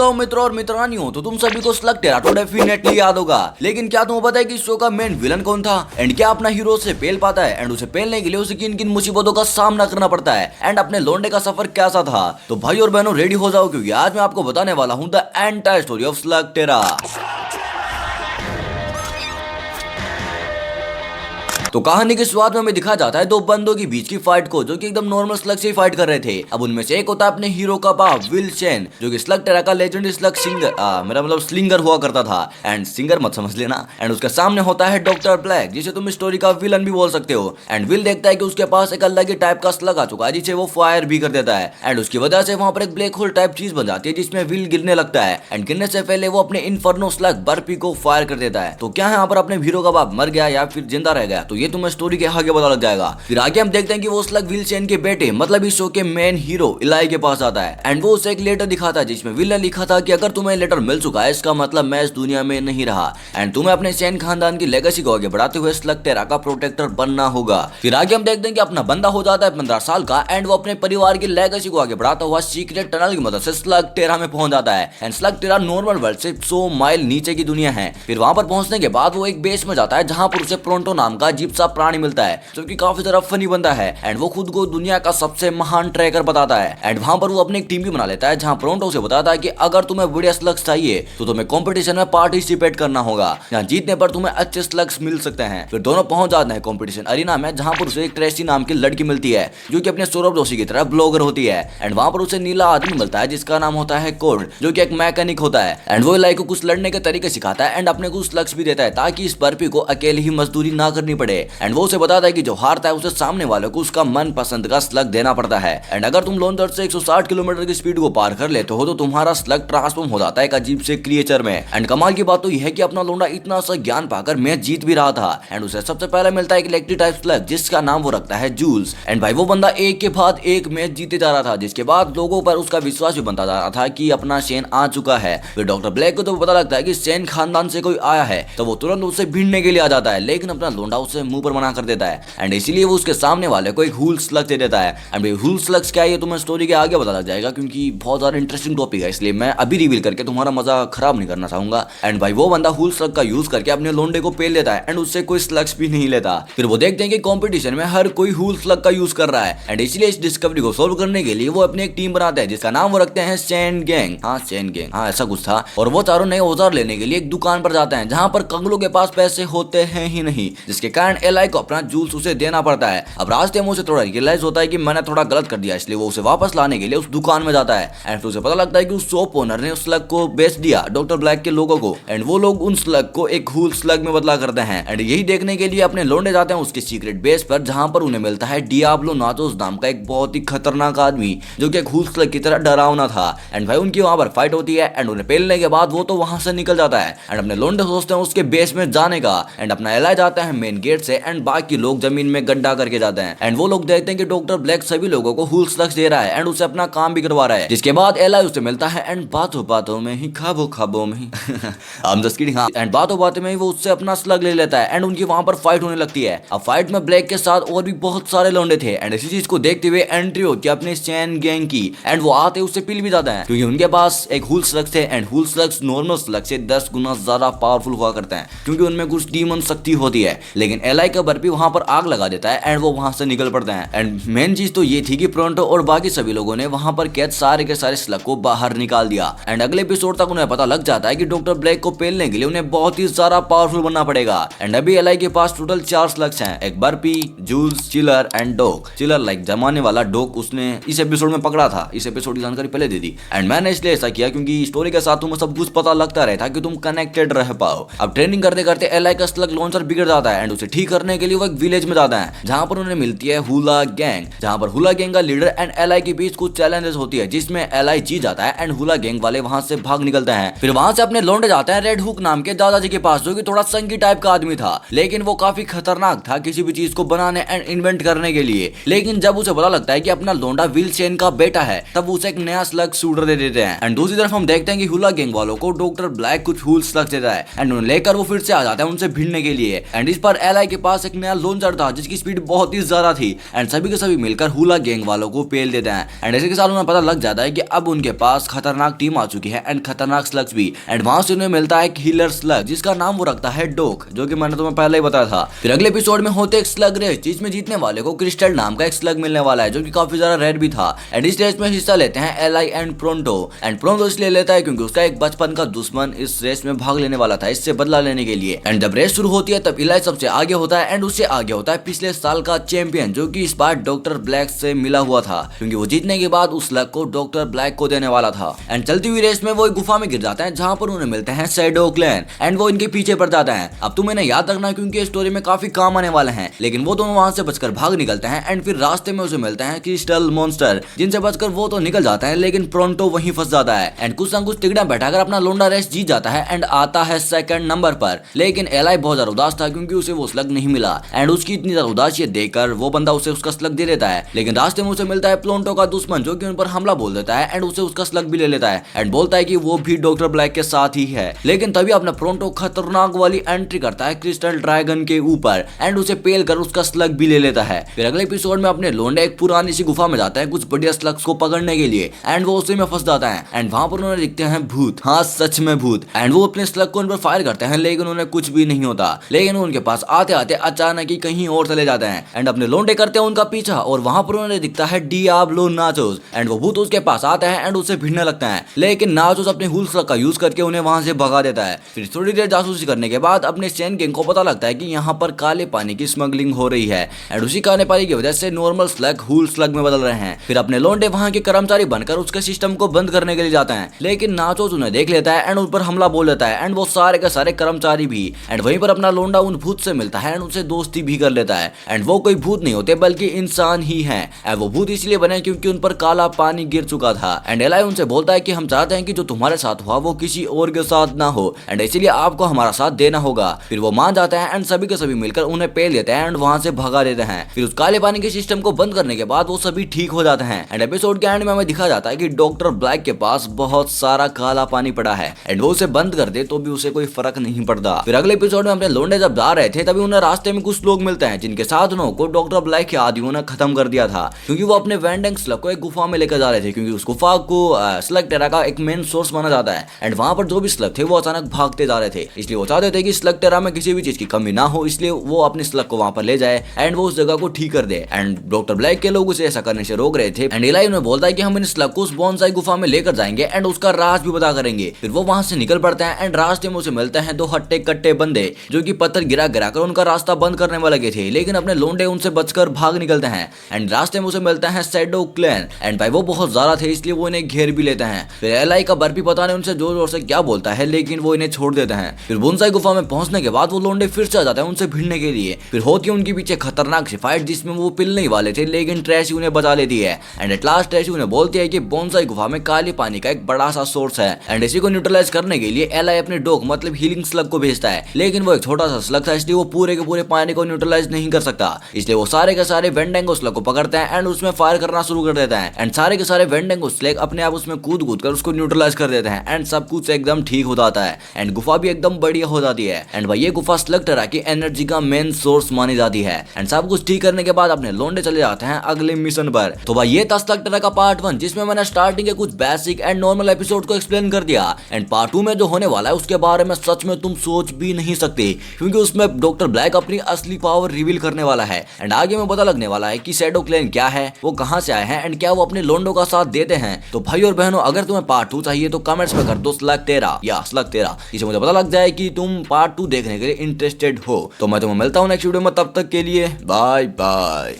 Hello मित्रों और मित्रानियों, तो तुम सभी को स्लग टेरा तो डेफिनेटली याद होगा। लेकिन क्या तुम्हें पता है कि इस शो का मेन विलन कौन था एंड क्या अपना हीरो उसे पेल पाता है एंड उसे पेलने के लिए उसे किन किन मुसीबतों का सामना करना पड़ता है एंड अपने लौंडे का सफर कैसा था। तो भाई और बहनों रेडी हो जाओ, क्योंकि आज मैं आपको बताने वाला हूँ the entire story of Slugterra. तो कहानी की शुरुआत में हमें दिखा जाता है दो बंदों के बीच की फाइट को, जो कि एकदम नॉर्मल स्लग से ही फाइट कर रहे थे। अब उनमें से एक होता है अपने हीरो का बाप विल चेन, जो कि स्लग टेरा का लेजेंडरी स्लग सिंगर मेरा मतलब स्लिंगर हुआ करता था एंड सिंगर मत समझ लेना। एंड उसके सामने होता है डॉक्टर ब्लैक, जिसे तुम स्टोरी का विलन भी बोल सकते हो। एंड विल देखता है कि उसके पास एक अलग ही टाइप का स्लग आ चुका है, जिसे वो फायर भी कर देता है एंड उसकी वजह से वहां पर एक ब्लैक होल टाइप चीज बन जाती है, जिसमें विल गिरने लगता है एंड गिरने से पहले वो अपने इन्फर्नो स्लग बर्फी को फायर कर देता है। तो क्या यहाँ पर अपने हीरो का बाप मर गया या फिर जिंदा रह गया, तो ये तुम्हें स्टोरी के आगे पता लग जाएगा। फिर आगे हम देखते हैं कि वो स्लग विल चेन के बेटे मतलब इस शो के मेन हीरो इलाई के पास आता है एंड वो उसे एक लेटर दिखाता है, जिसमें विल ने लिखा था कि अगर तुम्हें लेटर मिल चुका है, इसका मतलब मैं इस दुनिया में नहीं रहा एंड तुम्हें अपने चेन खानदान की लेगेसी को आगे बढ़ाते हुए स्लग टेरा का प्रोटेक्टर बनना होगा। फिर आगे हम देखते हैं कि अपना बंदा हो जाता है 15 साल का एंड वो अपने परिवार की लेगेसी को आगे बढ़ाता हुआ सीक्रेट टनल की मदद से स्लग टेरा में पहुंच जाता है and Slugterra normal world से 100 माइल नीचे की दुनिया है। फिर वहां पर पहुंचने के बाद वो एक बेस में जाता है, जहां पर उसे प्रोंटो नाम का अजीब सा प्राणी मिलता है, जो कि काफी ज्यादा फनी बंदा है एंड वो खुद को दुनिया का सबसे महान ट्रैकर बताता है। एंड वहां पर वो अपनी एक टीम भी बना लेता है, जहां प्रोंटो से बताता है कि अगर तुम्हें बढ़िया स्लग्स चाहिए तो तुम्हें कंपटीशन में पार्टिसिपेट करना होगा, जहां जीतने पर तुम्हें अच्छे स्लग्स मिल सकते हैं। फिर दोनों पहुंच जाते हैं कंपटीशन अरीना में, जहां पर उसे एक ट्रेसी नाम की लड़की मिलती है, जो कि अपने सौरभ जोशी की तरह ब्लॉगर होती है एंड वहां पर उसे नीला आदमी मिलता है, जिसका नाम होता है कोड, जो कि एक मैकेनिक होता है एंड वो इलाई को कुछ लड़ने के तरीके सिखाता है एंड अपने कुछ स्लग्स भी देता है, ताकि इस बर्फी को अकेले ही मजदूरी ना करनी पड़े। एंड वो उसे बताता है कि जो हारता है उसे सामने वाले को उसका मन पसंद का स्लग देना पड़ता है एंड अगर तुम लॉन्चर से 160 किलोमीटर की स्पीड को पार कर लेते हो तो तुम्हारा स्लग ट्रांसफॉर्म हो जाता है एक अजीब से क्रिएचर में। एंड कमाल की बात तो यह है कि अपना लोंडा इतना सा ज्ञान पाकर मैच जीत भी रहा था एंड उसे सबसे पहले मिलता है एक इलेक्ट्रिक टाइप स्लग, जिसका नाम वो रखता है जूल्स। एंड भाई वो बंदा एक के बाद एक मैच जीते जा रहा था, जिसके बाद लोगों पर उसका विश्वास भी बनता जा रहा था कि अपना शेन आ चुका है। फिर डॉक्टर ब्लैक को तो पता लगता है कि शेन खानदान से कोई आया है, तो वो तुरंत उसे भिड़ने के लिए आ जाता है, लेकिन अपना लोंडा उसे मुंह पर मना कर देता है एंड इसीलिए वो उसके सामने वाले को एक हुल स्लग दे देता है। एंड हुल स्लग्स क्या है ये तुम्हें स्टोरी के आगे पता लग जाएगा, क्योंकि बहुत ज्यादा इंटरेस्टिंग टॉपिक है, इसलिए मैं अभी रिवील करके तुम्हारा मजा खराब नहीं करना चाहूंगा। एंड भाई वो बंदा हुल स्लग का यूज करके अपने लोंडे को पेल लेता है एंड उससे कोई स्लग्स भी नहीं लेता। फिर वो देखते हैं कि कंपटीशन में हर कोई हुल स्लग का यूज कर रहा है एंड इसलिए इस डिस्कवरी को सोल्व करने के लिए वो अपनी एक टीम बनाते हैं, जिसका नाम वो रखते हैं चेन गैंग। चेन गैंग ऐसा कुछ था। और वो चारों नए औजार लेने के लिए एक दुकान पर जाते हैं, जहां पर कंगलों के पास पैसे होते हैं ही नहीं, जिसके कारण एलाई को अपना जूल्स उसे देना पड़ता है। अब रास्ते में उसे थोड़ा रियलाइज होता है कि मैंने थोड़ा गलत कर दिया, इसलिए वो उसे वापस लाने के लिए उस दुकान में जाता है एंड फिर उसे पता लगता है कि उस शॉप ओनर ने उस स्लग को बेच दिया डॉक्टर ब्लैक के लोगों को एंड वो लोग उन स्लग को एक हुल स्लग में बदला करते हैं। एंड यही देखने के लिए अपने लौंडे जाते हैं उसके सीक्रेट बेस पर, जहां पर उन्हें मिलता है डियाब्लो नाचोस नाम का एक बहुत ही खतरनाक आदमी, जो कि एक हुल स्लग की तरह डरावना था। एंड भाई उनकी वहां पर फाइट होती है एंड उन्हें पेलने के बाद वो तो वहां से निकल जाता है एंड अपने लौंडे सोचते हैं उसके बेस में जाने का एंड अपना एलाई जाता है मेन गेट से एंड बाकी लोग जमीन में गड्ढा करके जाते हैं एंड वो लोग देखते हैं कि डॉक्टर ब्लैक सभी लोगों को हुल स्लग्स दे रहा है एंड उसे अपना काम भी करवा रहा है। जिसके बाद एलाई उसे मिलता है एंड बातों बातों में ही खाबों में ही एंड बातों बातों में ही वो उससे अपना स्लग ले लेता है एंड उनकी वहां पर फाइट होने लगती है। अब फाइट में ब्लैक के साथ और भी बहुत सारे लौंडे थे एंड इसी चीज को देखते हुए एंट्री होती है अपने चेन गैंग की एंड वो आते उसे पिल भी जाते हैं, क्योंकि उनके पास एक हुल स्लग थे and ghoul slugs normal slug से 10 गुना ज्यादा पावरफुल हुआ करते हैं, क्योंकि उनमें कुछ डीमन शक्ति होती है। लेकिन एलाई का बर्फी वहां पर आग लगा देता है एंड वो वहां से निकल पड़ते हैं। एंड मेन चीज तो ये थी कि प्रोंटो और बाकी सभी लोगों ने वहां पर कैद सारे के सारे स्लग को बाहर निकाल दिया एंड अगले एपिसोड तक उन्हें पता लग जाता है कि डॉक्टर ब्लैक को पेलने के लिए उन्हें बहुत ही ज्यादा पावरफुल बनना पड़ेगा। एंड अभी एलाई के पास टोटल 4 स्लग्स हैं, एक Burpy, Joules, Chiller and Doc. Chiller like जमाने वाला, डॉग उसने इस एपिसोड में पकड़ा था, इस एपिसोड की जानकारी पहले दे दी एंड मैंने इसलिए ऐसा किया क्योंकि स्टोरी के साथ तुम्हें सब कुछ पता लगता रहता कि तुम कनेक्टेड रह पाओ। अब ट्रेनिंग करते करते एलाई का स्लग लॉन्चर बिगड़ जाता है एंड उसे ठीक करने के लिए वो एक विलेज में जाता है, जहां पर उन्हें मिलती है हुला गैंग, जहां पर हुला गैंग का लीडर एंड एलाई के बीच कुछ चैलेंजेस होती है, जिसमें एलाई जीत जाता है एंड हुला गैंग वाले वहां से भाग निकलते हैं। फिर वहां से अपने लौंडे जाते हैं रेड हुक नाम के दादाजी के पास, जो कि थोड़ा संगी टाइप का आदमी था, लेकिन वो काफी खतरनाक था किसी भी चीज को बनाने एंड इन्वेंट करने के लिए। लेकिन जब उसे पता लगता है कि अपना लौंडा विल चेन का बेटा है, तब उसे एक नया स्लग शूटर दे देते हैं। एंड दूसरी तरफ हम देखते हैं कि हुला गैंग वालों को डॉक्टर ब्लैक कुछ हुल स्लग देता है एंड उन्हें लेकर वो फिर से आ जाता है उनसे भिड़ने के लिए। एंड इस पर एलाई के के पास एक नया लॉन्चर था जिसकी स्पीड बहुत ही ज्यादा थी एंड सभी के सभी मिलकर हुला गैंग वालों को पेल देते हैं एंड ऐसे के साथ उन्हें पता लग जाता है कि अब उनके पास खतरनाक टीम आ चुकी है एंड खतरनाक स्लग्स भी एंड वहां से उन्हें मिलता है एक हीलर स्लग जिसका नाम वो रखता है डोक, जो कि मैंने तुम्हें पहले ही बताया था। फिर अगले एपिसोड में होते एक स्लग रेस जिसमें जीतने वाले को क्रिस्टल नाम का एक स्लग मिलने वाला है जो कि काफी ज्यादा रेड भी था एंड इस रेस में हिस्सा लेते हैं एलाई एंड प्रोंटो इसलिए लेता है क्योंकि उसका एक बचपन का दुश्मन इस रेस में भाग लेने वाला था इससे बदला लेने के लिए एंड जब रेस शुरू होती है तब इलाई सबसे आगे होता है एंड उससे आगे होता है पिछले साल का चैंपियन जो कि इस बार डॉक्टर ब्लैक से मिला हुआ था क्योंकि वो जीतने के बाद उस स्लग को डॉक्टर ब्लैक को देने वाला था एंड चलती हुई रेस में वो एक गुफा में गिर जाता है जहां पर उन्हें मिलते हैं शैडो क्लैन एंड वो इनके पीछे पड़ जाता है। अब तुम इन्हें याद रखना क्योंकि स्टोरी में काफी काम आने वाले हैं, लेकिन वो दोनों वहां से बचकर भाग निकलते हैं एंड फिर रास्ते में उसे मिलते हैं क्रिस्टल मॉन्स्टर जिनसे बचकर वो तो निकल जाता है लेकिन प्रोंटो वहीं फंस जाता है एंड कुछ ना कुछ तिगड़ा बैठाकर अपना लोंडा रेस जीत जाता है एंड आता है सेकंड नंबर पर। लेकिन एलाई बहुत ज्यादा उदास था क्योंकि उसे वो स्लग नहीं मिला एंड उसकी इतनी ज्यादा उदासी देखकर वो बंदा उसे उसका स्लग दे देता है, लेकिन रास्ते में उसे मिलता है प्रोंटो का दुश्मन जो कि उन पर हमला बोल देता है एंड उसे उसका स्लग भी ले लेता है एंड बोलता है कि वो भी डॉक्टर ब्लैक के साथ ही है। लेकिन तभी अपना प्रोंटो खतरनाक वाली एंट्री करता है क्रिस्टल ड्रैगन के ऊपर एंड उसे पेल कर उसका स्लग भी ले लेता है। फिर अगले एपिसोड में अपने लोंडे एक पुरानी सी गुफा में जाता है कुछ बढ़िया स्लग्स को पकड़ने के लिए एंड वो उसी में फंस जाता है एंड वहां पर उन्हें दिखते हैं भूत, हाँ सच में भूत एंड वो अपने स्लग को उन पर फायर करते हैं लेकिन उन्हें कुछ भी नहीं होता। लेकिन उनके पास आते आते अचानक ही कहीं और चले जाते हैं एंड अपने लोंडे करते हैं उनका पीछा और वहां पर उन्हें दिखता है डियाब्लो नाचोस एंड वो भूत उसके पास आता है एंड उसे भिड़ने लगता है, लेकिन नाचोस अपने हुल स्लग का यूज करके उन्हें वहां से भगा देता है। फिर थोड़ी देर जासूसी करने के बाद अपने चैन गैंग को पता लगता है कि यहाँ पर काले पानी की स्मगलिंग हो रही है एंड उसी काले पानी की वजह से नॉर्मल स्लग हुल स्लग में बदल रहे हैं। फिर अपने लोंडे वहां के कर्मचारी बनकर उसके सिस्टम को बंद करने के लिए जाते हैं, लेकिन नाचोस उन्हें देख लेता है एंड उन पर हमला बोल देता है एंड वो सारे के सारे कर्मचारी भी एंड वहीं पर अपना लोंडा उन भूत से मिलता है एंड उनसे दोस्ती भी कर लेता है एंड वो कोई भूत नहीं होते बल्कि इंसान ही है एंड वो भूत इसलिए बने क्योंकि उन पर काला पानी गिर चुका था एंड एलाई उनसे बोलता है कि हम चाहते हैं कि जो तुम्हारे साथ हुआ वो किसी और के साथ ना हो एंड इसीलिए आपको हमारा साथ देना होगा। फिर वो मान जाते हैं एंड सभी के सभी मिलकर उन्हें पेल देते हैं एंड वहां से भगा देते हैं। फिर उस काले पानी के सिस्टम को बंद करने के बाद वो सभी ठीक हो जाते हैं एंड एपिसोड के एंड में हमें दिखा जाता है कि डॉक्टर ब्लैक के पास बहुत सारा काला पानी पड़ा है एंड वो उसे बंद कर दे तो भी उसे कोई फर्क नहीं पड़ता। फिर अगले एपिसोड में अपने लोंडे जब जा रहे थे तभी उन्हें रास्ते में कुछ लोग मिलते हैं जिनके साधनों को डॉक्टर ब्लैक के आदियों ने खत्म कर दिया था क्योंकि वो अपने वेंडिंग स्लग को एक गुफा में लेकर जा रहे थे क्योंकि उस गुफा को स्लग टेरा का एक मेन सोर्स माना जाता है एंड वहां पर जो भी स्लग थे वो अचानक भागते जा रहे थे, इसलिए वो चाहते थे कि स्लग टेरा में किसी भी चीज की कमी ना हो, इसलिए वो अपने स्लग को वहां पर ले जाए एंड वो उस जगह को ठीक कर दे एंड डॉक्टर ब्लैक के लोग उसे ऐसा करने से रोक रहे थे एंड एलाई उन्हें बोलता है कि हम इन स्लग को उस बोनसाई गुफा में लेकर जाएंगे एंड उसका राज भी पता करेंगे। फिर वो वहां से निकल पड़ते हैं एंड रास्ते में उसे मिलते हैं दो हट्टे कट्टे बंदे जो कि पत्थर गिरा गिरा कर उनका रास्ता बंद करने में लगे थे, लेकिन अपने लोंडे उनसे बचकर भाग निकलते हैं एंड रास्ते में उसे मिलता है शैडो क्लैन एंड भाई वो बहुत ज्यादा थे इसलिए वो इन्हें घेर भी लेते हैं। फिर एलाई का बर्फी पता नहीं उनसे जोर जोर से क्या बोलता है लेकिन वो इन्हें छोड़ देते हैं। फिर बोनसाई गुफा में पहुंचने के बाद वो लोंडे फिर से आ जाते हैं उनसे भिड़ने के लिए। फिर होती है उनके पीछे खतरनाक सी फाइट जिसमें वो पिलने ही वाले थे लेकिन ट्रैशी उन्हें बचा लेती है एंड एट लास्ट ट्रैशी उन्हें बोलती है कि बोनसाई गुफा में काले पानी का एक बड़ा सा सोर्स है एंड इसी को न्यूट्रलाइज करने के लिए एलाई अपने डॉग मतलब हीलिंग स्लग को भेजता है, लेकिन वो एक छोटा सा स्लग था इसलिए वो पूरे के पूरे पानी को न्यूट्रलाइज नहीं कर सकता, इसलिए वो सारे के सारे वेंडेंगो स्लग को पकड़ते हैं एंड उसमें फायर करना शुरू कर देता है एंड सारे के सारे वेंडेंगो स्लग अपने आप उसमें कूद कूद कर उसको न्यूट्रलाइज कर देते हैं एंड सब कुछ एकदम ठीक हो जाता है एंड गुफा भी एकदम बढ़िया हो जाती है एंड भाई ये गुफा स्लग टेरा की एनर्जी का मेन सोर्स मानी जाती है एंड सब कुछ ठीक करने के बाद अपने लोंडे चले जाते हैं अगले मिशन पर। तो भाई ये था स्लग टेरा का पार्ट 1 जिसमें मैंने स्टार्टिंग के कुछ बेसिक एंड नॉर्मल एपिसोड को एक्सप्लेन कर दिया एंड पार्ट 2 में जो होने वाला है उसके बारे में सच में तुम सोच भी नहीं सकते क्योंकि उसमें डॉक्टर ब्लैक अपनी असली पावर रिवील करने वाला है एंड आगे में पता लगने वाला है कि शैडो क्लैन क्या है, वो कहां से आए हैं एंड क्या वो अपने लोंडो का साथ देते हैं। तो भाई और बहनों अगर तुम्हें पार्ट 2 चाहिए तो कमेंट्स में कर दो स्लग टेरा या स्लग टेरा, इसे मुझे पता लग जाए कि तुम पार्ट 2 देखने के लिए इंटरेस्टेड हो। तो मैं तुम्हें मिलता हूं नेक्स्ट वीडियो में, तब तक के लिए बाय बाय।